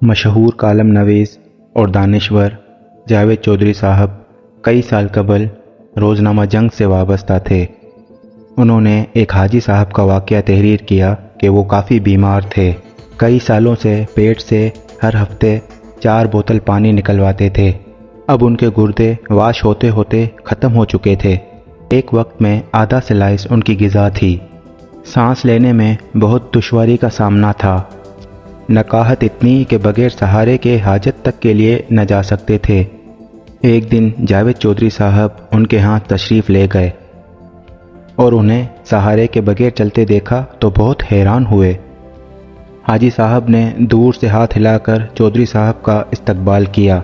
مشہور کالم نویس اور دانشور جاوید چودھری صاحب کئی سال قبل روزنامہ جنگ سے وابستہ تھے۔ انہوں نے ایک حاجی صاحب کا واقعہ تحریر کیا کہ وہ کافی بیمار تھے۔ کئی سالوں سے پیٹ سے ہر ہفتے 4 بوتل پانی نکلواتے تھے۔ اب ان کے گردے واش ہوتے ہوتے ختم ہو چکے تھے۔ ایک وقت میں آدھا سلائس ان کی غذا تھی۔ سانس لینے میں بہت دشواری کا سامنا تھا۔ نقاہت اتنی کہ بغیر سہارے کے حاجت تک کے لیے نہ جا سکتے تھے۔ ایک دن جاوید چودھری صاحب ان کے ہاں تشریف لے گئے اور انہیں سہارے کے بغیر چلتے دیکھا تو بہت حیران ہوئے۔ حاجی صاحب نے دور سے ہاتھ ہلا کر چودھری صاحب کا استقبال کیا۔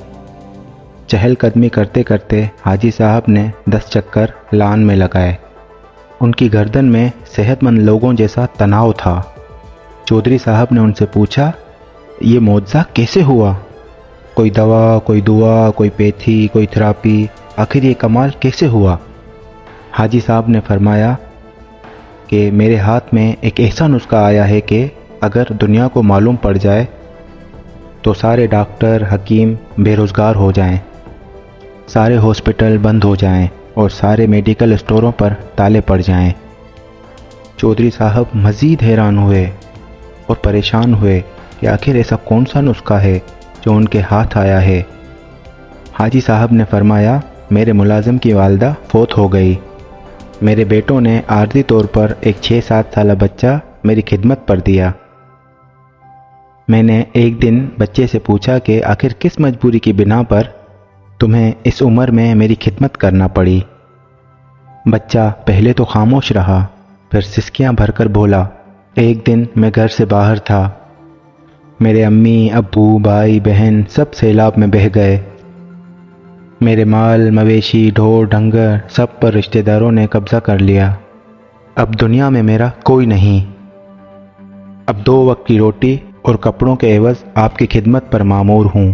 چہل قدمی کرتے کرتے حاجی صاحب نے 10 چکر لان میں لگائے۔ ان کی گردن میں صحت مند لوگوں جیسا تناؤ تھا۔ چودھری صاحب نے ان سے پوچھا، یہ معجزہ کیسے ہوا؟ کوئی دوا، کوئی دعا، کوئی پیتھی، کوئی تھراپی، آخر یہ کمال کیسے ہوا؟ حاجی صاحب نے فرمایا کہ میرے ہاتھ میں ایک ایسا نسخہ آیا ہے کہ اگر دنیا کو معلوم پڑ جائے تو سارے ڈاکٹر، حکیم بے روزگار ہو جائیں، سارے ہاسپٹل بند ہو جائیں اور سارے میڈیکل اسٹوروں پر تالے پڑ جائیں۔ چودھری صاحب مزید حیران ہوئے اور پریشان ہوئے کہ آخر ایسا کون سا نسخہ ہے جو ان کے ہاتھ آیا ہے۔ حاجی صاحب نے فرمایا، میرے ملازم کی والدہ فوت ہو گئی۔ میرے بیٹوں نے عارضی طور پر ایک 6-7 سالہ بچہ میری خدمت پر دیا۔ میں نے ایک دن بچے سے پوچھا کہ آخر کس مجبوری کی بنا پر تمہیں اس عمر میں میری خدمت کرنا پڑی؟ بچہ پہلے تو خاموش رہا، پھر سسکیاں بھر کر بولا، ایک دن میں گھر سے باہر تھا، میرے امی، ابو، بھائی، بہن سب سیلاب میں بہہ گئے۔ میرے مال، مویشی، ڈھور، ڈنگر سب پر رشتہ داروں نے قبضہ کر لیا۔ اب دنیا میں میرا کوئی نہیں۔ اب 2 وقت کی روٹی اور کپڑوں کے عوض آپ کی خدمت پر مامور ہوں۔